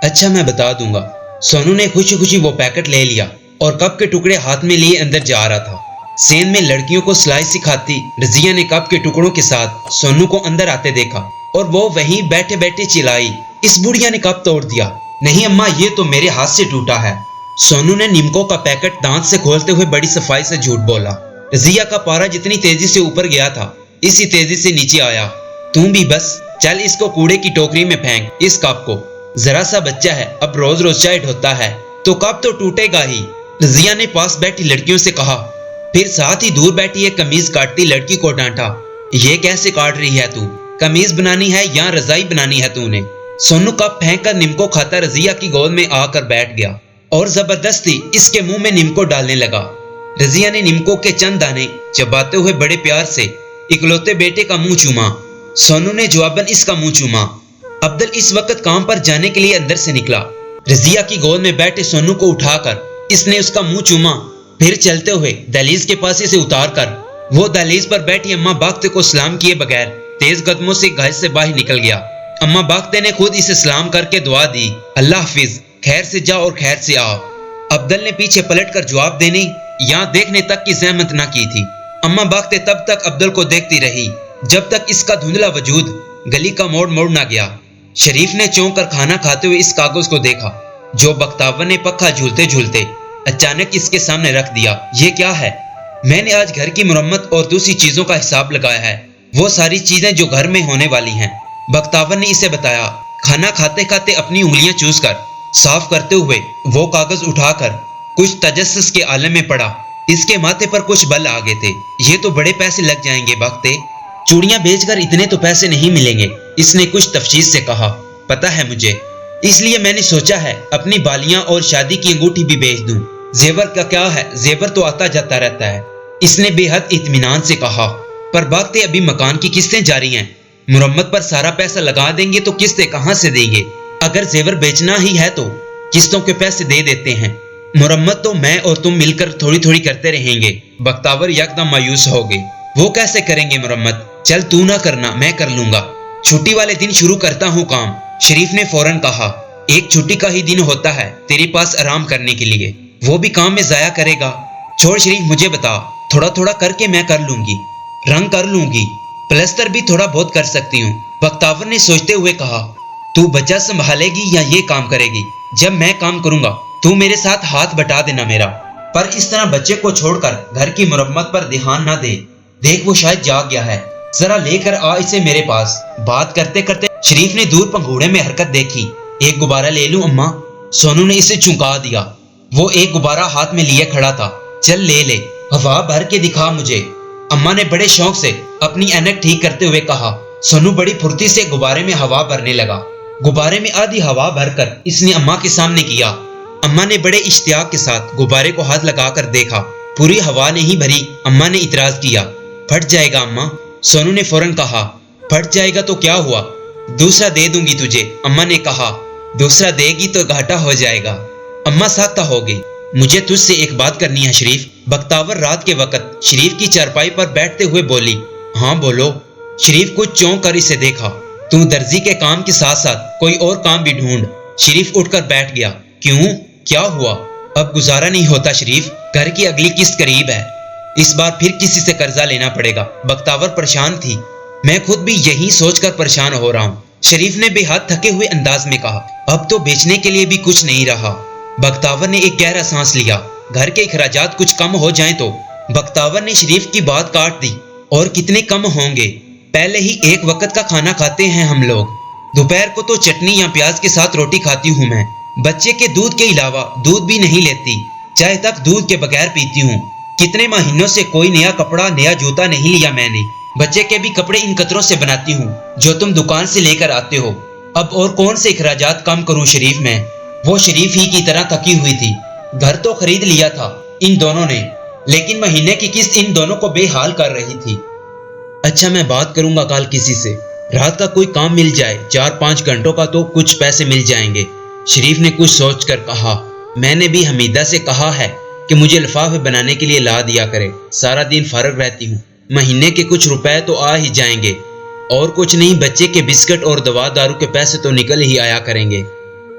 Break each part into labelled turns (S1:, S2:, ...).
S1: अच्छा मैं बता दूंगा। सोनू ने खुशी खुशी वो पैकेट ले लिया और कप के टुकड़े हाथ में लिए अंदर जा रहा था। सेंध में लड़कियों को सिलाई सिखाती रजिया ने कप के टुकड़ों के साथ सोनू को अंदर आते देखा और वो वहीं बैठे बैठे चिल्लाई, इस बुढ़िया ने कप तोड़ दिया। नहीं अम्मा, ये तो मेरे हाथ से टूटा है। सोनू ने नीमको का पैकेट दांत से खोलते हुए बड़ी सफाई से झूठ बोला। रजिया का पारा जितनी तेजी से ऊपर गया था इसी तेजी से नीचे आया। तुम भी बस, चल इसको कूड़े की टोकरी में फेंक, इस कप को। जरा सा बच्चा है, अब रोज रोज चाय ढोता है तो कप तो टूटेगा ही। रजिया ने पास बैठी लड़कियों से कहा, फिर साथ ही दूर बैठी एक कमीज काटती लड़की को डांटा, ये कैसे काट रही है तू? कमीज बनानी है या रजाई बनानी है तूने? सोनू कप फेंक कर निम्को खाता रजिया की गोद में आकर बैठ गया और जबरदस्ती इसके मुंह में निम्को डालने लगा। रजिया ने निम्को के चंद दाने चबाते हुए बड़े प्यार से इकलौते बेटे का मुंह चूमा। सोनू ने जवाबन इसका मुंह चूमा। अब्दुल इस वक्त काम पर जाने के लिए अंदर से निकला। रजिया की गोद में बैठे सोनू को उठाकर इसने उसका मुंह चूमा, फिर चलते हुए दहलीज के पास इसे उतार कर वो दहलीज पर बैठी अम्मा बागते को सलाम किए बगैर तेज कदमों से घर से बाहर निकल गया। अम्मा बागते ने खुद इसे सलाम करके दुआ दी, अल्लाह हाफिज, खैर से जा और खैर से आ। अब्दुल ने पीछे पलट कर जवाब देने या देखने तक की जहमत न की थी। अम्मा बागते तब तक अब्दुल को देखती रही जब तक इसका धुंधला वजूद गली का मोड़ मोड़ न गया। शरीफ ने चौंक कर खाना खाते हुए इस कागज को देखा जो बख्तावर ने पक्का झूलते झूलते अचानक इसके सामने रख दिया। ये क्या है? मैंने आज घर की मुरम्मत और दूसरी चीजों का हिसाब लगाया है, वो सारी चीजें जो घर में होने वाली हैं। बख्तावर ने इसे बताया। खाना खाते खाते अपनी उंगलियां चूस कर साफ करते हुए वो कागज उठाकर कुछ तजस्सुस के आलम में पड़ा। इसके माथे पर कुछ बल आ गए थे। ये तो बड़े पैसे लग जाएंगे बख्ते, चूड़ियां बेचकर इतने तो पैसे नहीं मिलेंगे, इसने कुछ तफसील से कहा। पता है मुझे, इसलिए मैंने सोचा है अपनी बालियां और शादी की अंगूठी भी बेच दूं। जेवर का क्या है, जेवर तो आता जाता रहता है, इसने बेहद इत्मीनान से कहा। पर बख्ते अभी मकान की किस्तें जारी हैं, मुरम्मत पर सारा पैसा लगा देंगे तो किस्तें कहां से देंगे? अगर जेवर बेचना ही है तो किस्तों के पैसे दे देते हैं, मुरम्मत तो मैं और तुम मिलकर थोड़ी थोड़ी करते रहेंगे। बख्तावर यकदम मायूस हो गए। वो कैसे करेंगे मुरम्मत? चल तू ना करना, मैं कर लूंगा, छुट्टी वाले दिन शुरू करता हूँ काम। शरीफ ने फौरन कहा, एक छुट्टी का ही दिन होता है तेरे पास आराम करने के लिए, वो भी काम में जाया करेगा। छोड़ शरीफ, मुझे बता, थोड़ा थोड़ा करके मैं कर लूंगी, रंग कर लूंगी, प्लस्तर भी थोड़ा बहुत कर सकती हूँ। बख्तावर ने सोचते हुए कहा, तू बच्चा संभालेगी या ये काम करेगी? जब मैं काम करूंगा तू मेरे साथ हाथ बटा देना मेरा, पर इस तरह बच्चे को छोड़कर घर की मुरम्मत पर ध्यान ना दे। देख वो शायद जाग गया है, जरा लेकर आ इसे मेरे पास। बात करते करते शरीफ ने दूर पंघूड़े में हरकत देखी। एक गुब्बारा ले लूं अम्मा? सोनू ने इसे चुंका दिया। वो एक गुब्बारा हाथ में लिए खड़ा था। चल ले ले, हवा भर के दिखा मुझे, अम्मा ने बड़े शौक से अपनी ऐनक ठीक करते हुए कहा। सोनू बड़ी फुर्ती से गुब्बारे में हवा भरने लगा। गुब्बारे में आधी हवा भरकर इसने अम्मा के सामने किया। अम्मा ने बड़े इश्तियाक के साथ गुब्बारे को हाथ लगाकर देखा, पूरी हवा नहीं भरी। अम्मा ने इतराज किया, फट जाएगा अम्मा। सोनू ने फौरन कहा, फट जाएगा तो क्या हुआ, दूसरा दे दूंगी तुझे। अम्मा ने कहा, दूसरा देगी तो घाटा हो जाएगा। अम्मा साख्ता हो गई। मुझे तुझसे एक बात करनी है शरीफ। बख्तावर रात के वक्त शरीफ की चारपाई पर बैठते हुए बोली। हाँ बोलो। शरीफ कुछ चौंक कर इसे देखा। तू दर्जी के काम के साथ साथ कोई और काम भी ढूंढ। शरीफ उठकर बैठ गया। क्यों, क्या हुआ? अब गुजारा नहीं होता शरीफ, घर की अगली किस्त करीब है, इस बार फिर किसी से कर्जा लेना पड़ेगा। बख्तावर परेशान थी। मैं खुद भी यही सोचकर परेशान हो रहा हूँ, शरीफ ने बेहद थके हुए अंदाज में कहा। अब तो बेचने के लिए भी कुछ नहीं रहा। बख्तावर ने एक गहरा सांस लिया। घर के अखराजात कुछ कम हो जाएं तो। बख्तावर ने शरीफ की बात काट दी। और कितने कम होंगे, पहले ही एक वक्त का खाना खाते हैं हम लोग। दोपहर को तो चटनी या प्याज के साथ रोटी खाती हूँ मैं। बच्चे के दूध के अलावा दूध भी नहीं लेती, चाय तक दूध के बगैर पीती हूँ। कितने महीनों से कोई नया कपड़ा नया जूता नहीं लिया मैंने। बच्चे के भी कपड़े इन कतरों से बनाती हूँ जो तुम दुकान से लेकर आते हो। अब और कौन से अखराजात कम करूँ शरीफ में? वो शरीफ ही की तरह थकी हुई थी। घर तो खरीद लिया था इन दोनों ने, लेकिन महीने की किस्त इन दोनों को बेहाल कर रही थी। अच्छा मैं बात करूंगा कल किसी से, रात का कोई काम मिल जाए, 4-5 घंटों का तो कुछ पैसे मिल जाएंगे। शरीफ ने कुछ सोचकर कहा, मैंने भी हमीदा से कहा है कि मुझे लिफाफे बनाने के लिए ला दिया करे, सारा दिन फारग रहती हूँ, महीने के कुछ रुपए तो आ ही जाएंगे। और कुछ नहीं, बच्चे के बिस्किट और दवा दारू के पैसे तो निकल ही आया करेंगे।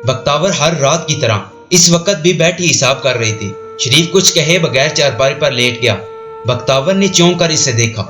S1: بختاور ہر رات کی طرح اس وقت بھی بیٹھی حساب کر رہی تھی۔ شریف کچھ کہے بغیر چارپائی پر لیٹ گیا۔ بختاور نے چونک کر اسے دیکھا۔